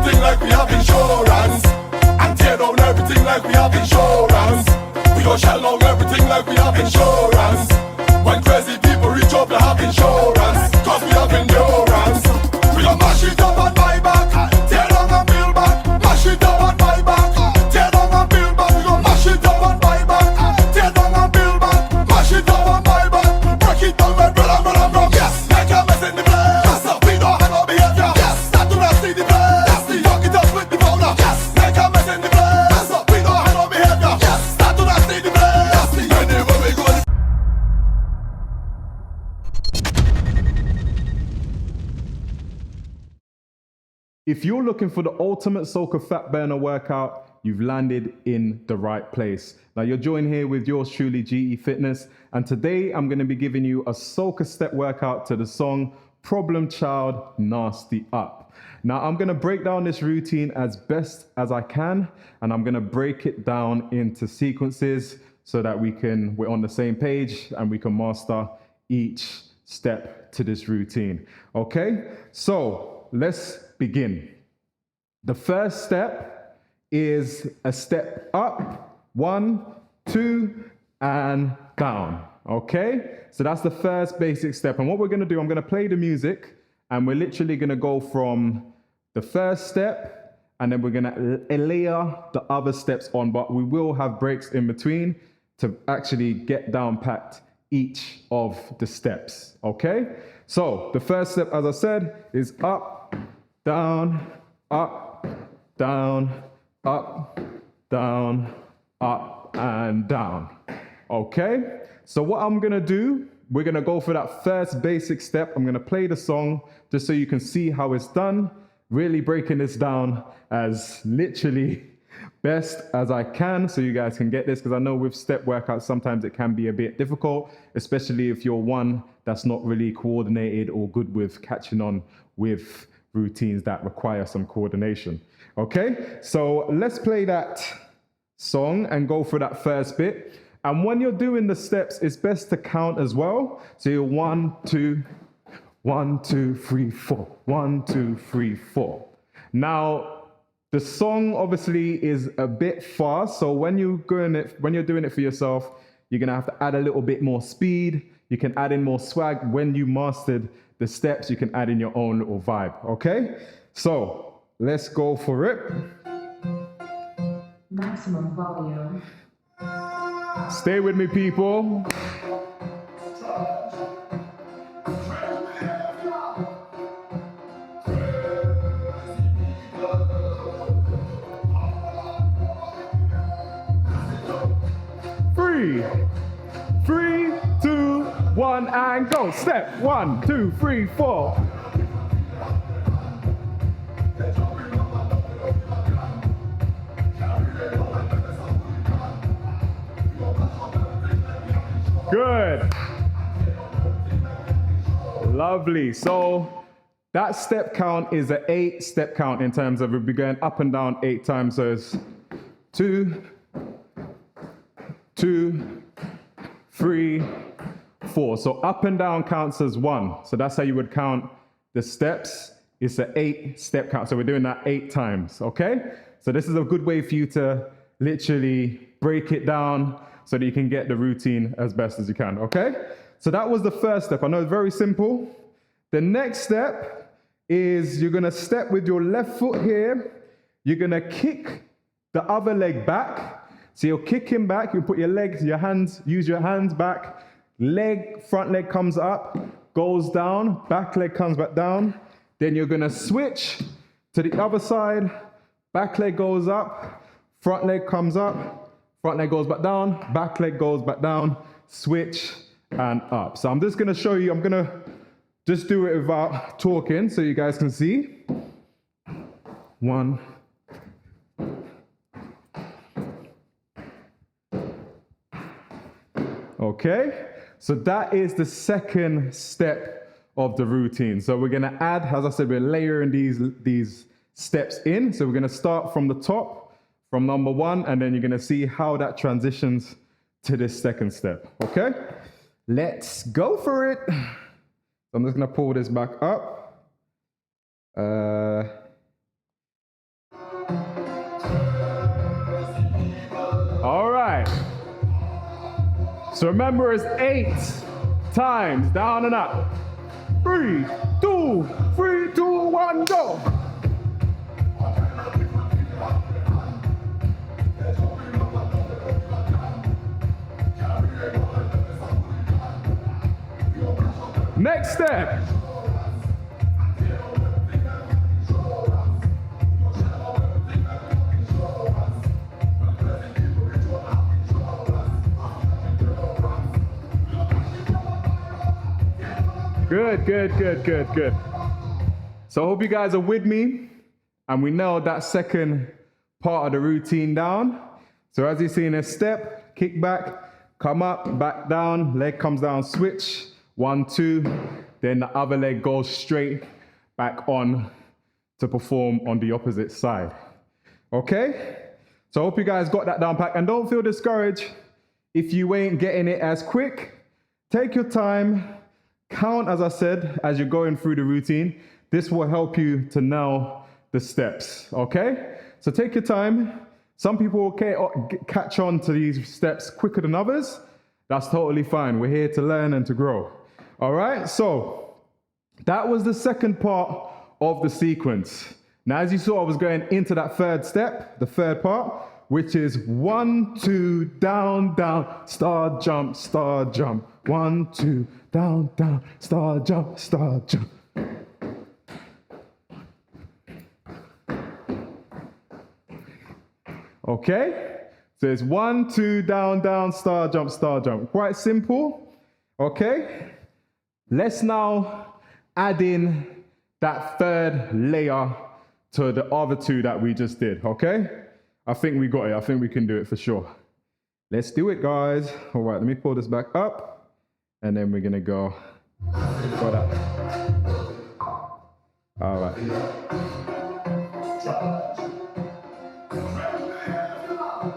everything like we have insurance. And tear down everything like we have insurance. We gon' shell down everything like we have insurance. When crazy people reach up, they have insurance. Cause we have endurance. We gon' mash it up and buy back. Tear down and build back. Mash it up and buy back. Tear down and build back. We gon' mash it up and buy back. Tear down and build back. Mash it up and buy back. Break it down when brother from. Yes, make a mess in the place. Yes, we don't hang our behavior. Yes, that do not see the place. Yes, the fuck it up with the powder. Yes, make a mess in the place. Yes, we don't hang our behavior. Yes, that do not see the place. Yes, anywhere we go. If you're looking for the ultimate Soca fat burner workout, you've landed in the right place. Now you're joined here with yours truly, GE Fitness, and today I'm going to be giving you a Soca step workout to the song Problem Child Nasty Up. Now I'm going to break down this routine as best as I can, and I'm going to break it down into sequences so that we're on the same page and we can master each step to this routine. Okay, so let's begin. The first step is a step up, 1, 2, and down. Okay, so that's the first basic step. And what we're going to do, I'm going to play the music, and we're literally going to go from the first step, and then we're going to layer the other steps on, but we will have breaks in between to actually get down packed each of the steps. Okay, so the first step, as I said, is up, down, up, down, up, down, up, and down. Okay, so what I'm gonna do, we're gonna go for that first basic step. I'm gonna play the song just so you can see how it's done, really breaking this down as literally best as I can so you guys can get this, because I know with step workouts sometimes it can be a bit difficult, especially if you're one that's not really coordinated or good with catching on with routines that require some coordination. Okay, so let's play that song and go for that first bit. And when you're doing the steps, it's best to count as well. So you're 1, 2, 1, 2, 3, 4, 1, 2, 3, 4. Now, the song obviously is a bit fast, so when you're doing it for yourself, you're gonna have to add a little bit more speed. You can add in more swag. When you mastered the steps, you can add in your own little vibe, okay? So let's go for it. Maximum volume. Stay with me, people. Three, 2, 1, and go. Step 1, 2, 3, 4. Good. Lovely. So that step count is an 8-step count in terms of we'll be going up and down 8 times. So it's 2, 2, 3, 4. So up and down counts as 1. So that's how you would count the steps. It's an 8-step count. So we're doing that 8 times, okay? So this is a good way for you to literally break it down so that you can get the routine as best as you can, okay? So that was the first step. I know it's very simple. The next step is you're gonna step with your left foot here. You're gonna kick the other leg back. So you're kicking back, you put your legs, your hands, use your hands back. Front leg comes up, goes down, back leg comes back down. Then you're gonna switch to the other side. Back leg goes up, front leg comes up, front leg goes back down, back leg goes back down, switch and up. So I'm just gonna show you, I'm gonna just do it without talking so you guys can see. 1. Okay, so that is the second step of the routine. So we're gonna add, as I said, we're layering these steps in. So we're gonna start from the top, from number 1, and then you're gonna see how that transitions to this second step, okay? Let's go for it. I'm just gonna pull this back up. So remember, it's 8 times, down and up. 3, 2, 3, 2, 1, go. Next step. Good. So I hope you guys are with me and we nailed that second part of the routine down. So as you see in a step, kick back, come up, back down, leg comes down, switch, 1, 2, then the other leg goes straight back on to perform on the opposite side. Okay? So I hope you guys got that down pat, and don't feel discouraged if you ain't getting it as quick. Take your time. Count, as I said, as you're going through the routine. This will help you to nail the steps, okay? So take your time. Some people will catch on to these steps quicker than others. That's totally fine. We're here to learn and to grow. All right, so that was the second part of the sequence. Now, as you saw, I was going into that third step, the third part, which is 1, 2, down, down, star, jump, star, jump. 1, 2, down, down, star, jump, star, jump. Okay, so it's 1, 2, down, down, star, jump, star, jump. Quite simple, okay? Let's now add in that third layer to the other two that we just did, okay? I think we got it. I think we can do it for sure. Let's do it, guys. All right, let me pull this back up, and then we're gonna go for that. All right.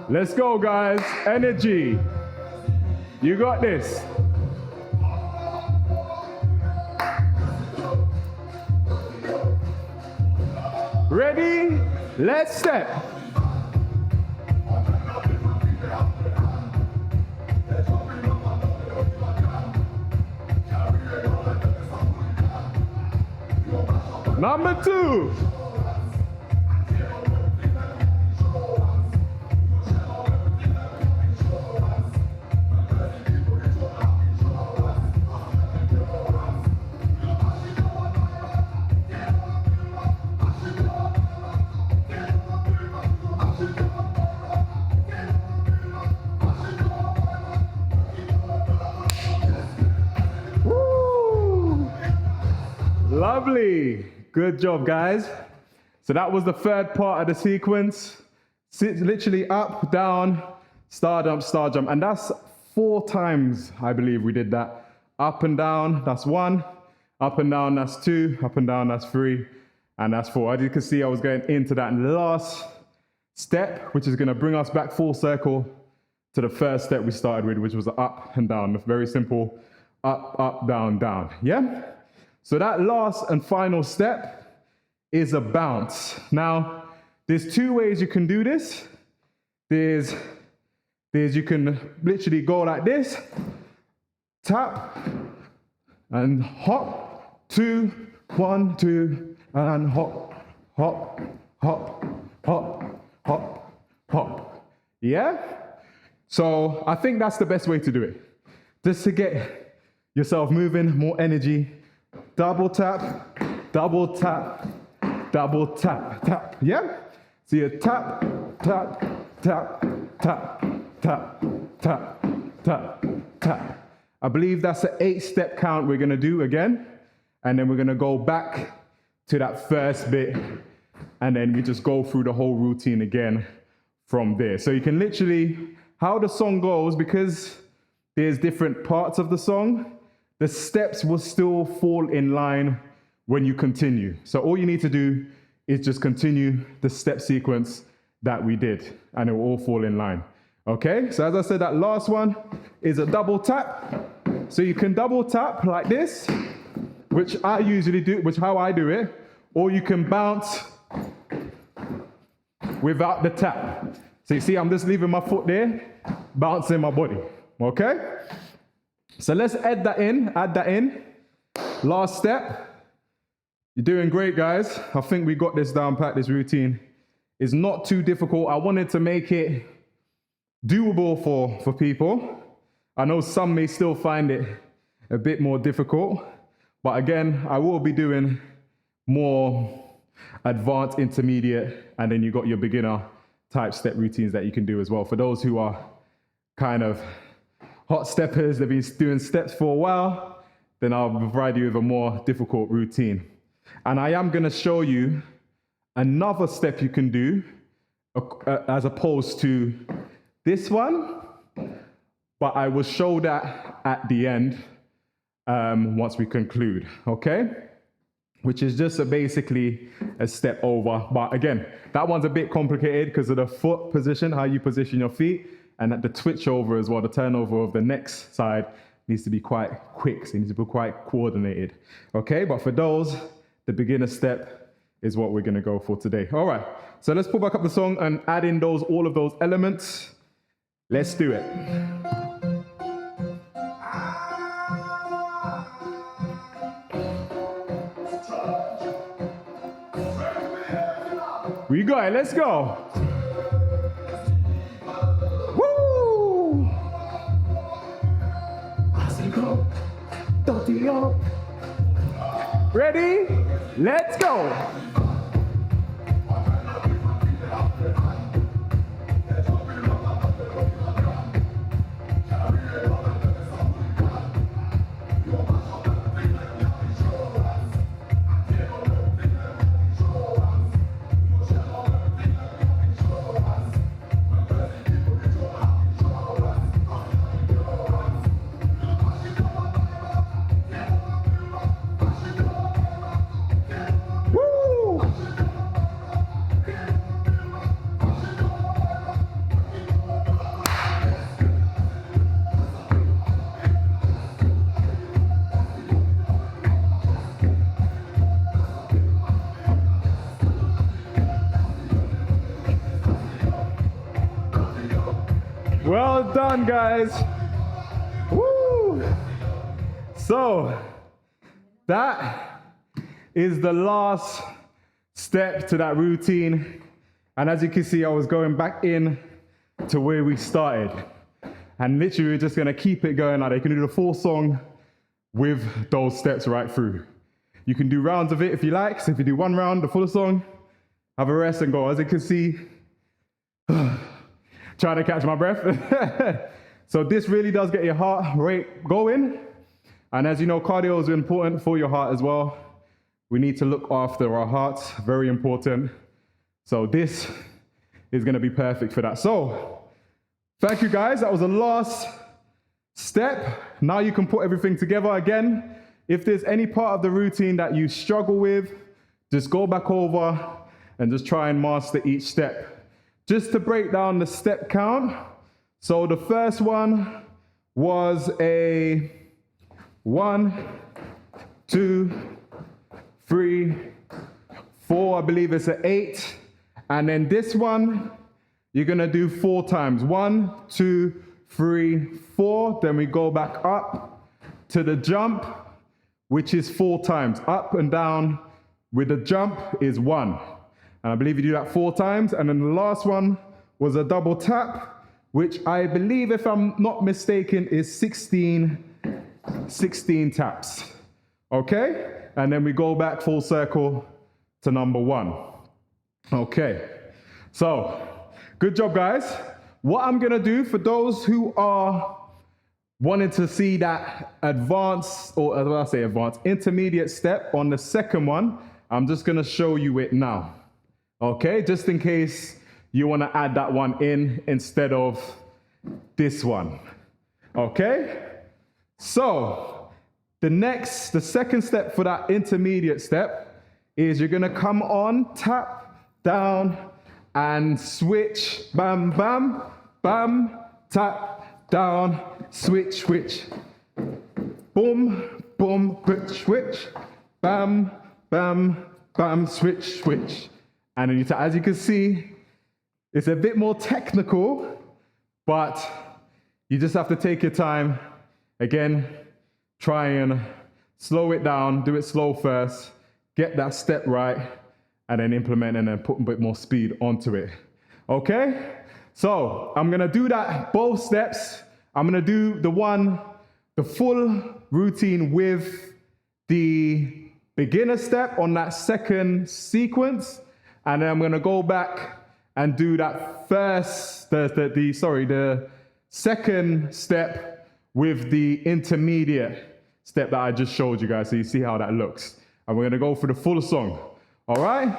Let's go, guys. Energy. You got this. Ready? Let's step. Number 2. Lovely. Good job, guys. So that was the third part of the sequence. Literally up, down, star jump. And that's 4 times, I believe we did that. Up and down, that's 1. Up and down, that's 2. Up and down, that's 3. And that's 4. As you can see, I was going into that last step, which is going to bring us back full circle to the first step we started with, which was up and down. Very simple. Up, down, down. Yeah? So that last and final step is a bounce. Now, there's 2 ways you can do this. There's you can literally go like this, tap, and hop, 2, 1, 2, and hop, hop, hop, hop, hop, hop. Yeah? So I think that's the best way to do it. Just to get yourself moving, more energy. Double tap, double tap, double tap, tap. Yeah? So you tap, tap, tap, tap, tap, tap, tap, tap. I believe that's an 8-step count we're gonna do again. And then we're gonna go back to that first bit. And then we just go through the whole routine again from there. So you can literally, how the song goes, because there's different parts of the song, the steps will still fall in line when you continue. So all you need to do is just continue the step sequence that we did, and it will all fall in line. Okay, so as I said, that last one is a double tap. So you can double tap like this, which I usually do, which how I do it, or you can bounce without the tap. So you see, I'm just leaving my foot there, bouncing my body. okay? So let's add that in. Last step. You're doing great, guys. I think we got this down pat. This routine is not too difficult. I wanted to make it doable for people. I know some may still find it a bit more difficult, but again, I will be doing more advanced, intermediate, and then you got your beginner type step routines that you can do as well. For those who are kind of hot steppers, they've been doing steps for a while, then I'll provide you with a more difficult routine. And I am going to show you another step you can do as opposed to this one, but I will show that at the end once we conclude, okay? Which is just basically a step over. But again, that one's a bit complicated because of the foot position, how you position your feet, and at the twitch over as well, the turnover of the next side needs to be quite quick, so it needs to be quite coordinated, okay? But for those, the beginner step is what we're gonna go for today. All right, so let's pull back up the song and add in all of those elements. Let's do it. We got it, let's go. Woo! Ready? Let's go. Well done, guys. Woo! So that is the last step to that routine. And as you can see, I was going back in to where we started. And literally, we're just gonna keep it going. Like, you can do the full song with those steps right through. You can do rounds of it if you like. So if you do one round, the full song, have a rest and go. As you can see, trying to catch my breath. So this really does get your heart rate going. And as you know, cardio is important for your heart as well. We need to look after our hearts, very important. So this is gonna be perfect for that. So thank you guys, that was the last step. Now you can put everything together again. If there's any part of the routine that you struggle with, just go back over and just try and master each step. Just to break down the step count. So the first one was a 1, 2, 3, 4, I believe it's an 8. And then this one, you're gonna do 4 times. 1, 2, 3, 4. Then we go back up to the jump, which is 4 times. Up and down with the jump is 1. And I believe you do that 4 times. And then the last one was a double tap, which I believe, if I'm not mistaken, is 16 taps. Okay? And then we go back full circle to number 1. Okay. So, good job, guys. What I'm gonna do for those who are wanting to see that intermediate step on the second one, I'm just gonna show you it now. Okay, just in case you want to add that one in instead of this one. Okay, so the second step for that intermediate step is you're going to come on, tap, down, and switch. Bam, bam, bam, tap, down, switch, switch. Boom, boom, switch, bam, bam, bam, switch, switch. And then as you can see, it's a bit more technical, but You just have to take your time. Again, try and slow it down, do it slow first, get that step right, and then implement and then put a bit more speed onto it. Okay? So I'm gonna do that both steps. I'm gonna do the full routine with the beginner step on that second sequence, and then I'm gonna go back and do that the second step with the intermediate step that I just showed you guys, so you see how that looks. And we're gonna go for the full song. All right?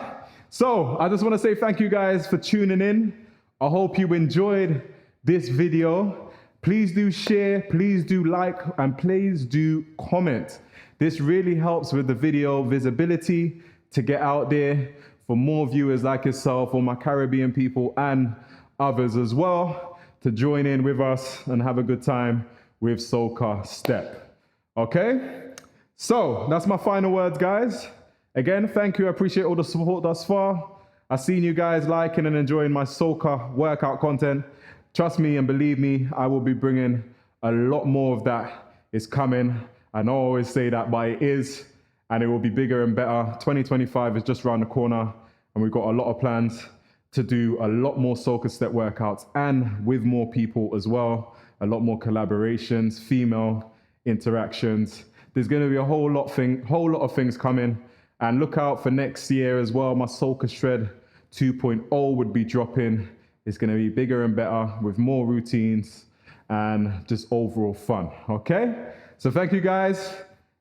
So I just wanna say thank you guys for tuning in. I hope you enjoyed this video. Please do share, please do like, and please do comment. This really helps with the video visibility to get out there for more viewers like yourself, or my Caribbean people and others as well, to join in with us and have a good time with Soca Step. Okay? So that's my final words, guys. Again, thank you. I appreciate all the support thus far. I've seen you guys liking and enjoying my Soca workout content. Trust me and believe me, I will be bringing a lot more of that. It's coming. I know I always say that, but it is, and it will be bigger and better. 2025 is just around the corner, and we've got a lot of plans to do a lot more Soca Step workouts, and with more people as well. A lot more collaborations, female interactions. There's going to be a whole lot of things coming. And look out for next year as well. My Soca Shred 2.0 would be dropping. It's going to be bigger and better with more routines and just overall fun. Okay? So thank you guys.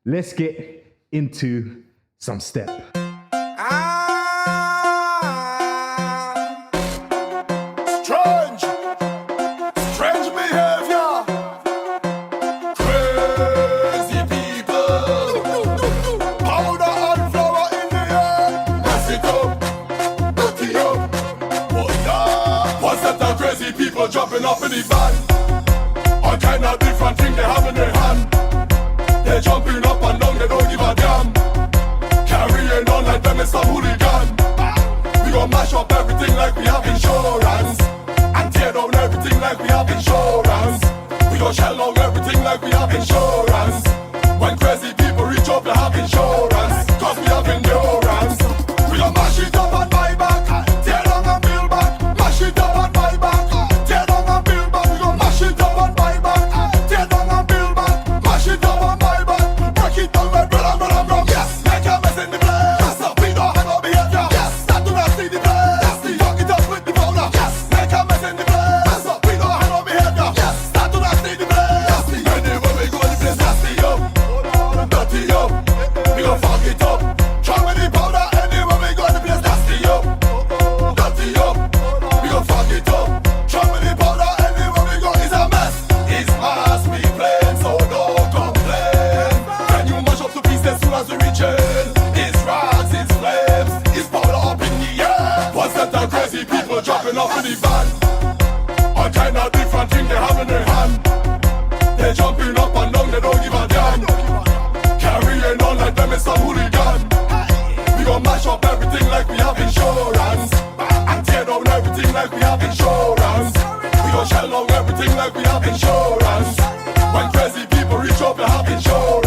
Let's get into some step. Strange behavior. Crazy people. Powder and flour in the air. Mess it up, dirty up. What's that crazy people jumping up in the van? All kind of different things they have in their hand. They're jumping up and down, they don't give a damn. Carrying on like them is some hooligan. We gon' mash up everything like we have insurance, and tear down everything like we have insurance. We gon' shell down everything like we have insurance. When crazy people reach up, they have insurance, cause we have endurance. We gon' mash it up and buy back, tear down and build back. Mash it up and buy back, tear down and build back. We gon' mash it up and buy back, tear down and build back. Mash it up and buy back, break it down like bread and bread and rum. Yes, make a mess in the place. That's up, we don't have no behavior. Yes, that do not see the place. That's the fuck it up with the powder. Yes, make a mess in the place. That's up, we don't have no behavior. Yes, that do not see the place. That's the anywhere we go, the place nasty up, dirty up. We gon' fuck it up. Try with the powder anywhere we go, the place nasty up, dirty up. We gon' fuck it up. Try with the powder anywhere we go, it's a mess. It's mass we playing, so don't complain. Can you mash up the piece as soon as we reach it? It's rags, it's flames, it's powder up in the air. What's that crazy people jumping up in the van? All kind of different things they have in their hand. They're jumping up and down, they don't give a damn. Carrying on like them is some hooligan. We gon' mash up everything like we have insurance, and tear down everything like we have insurance. We gon' shell down everything like we have insurance. When crazy people reach up, they have insurance.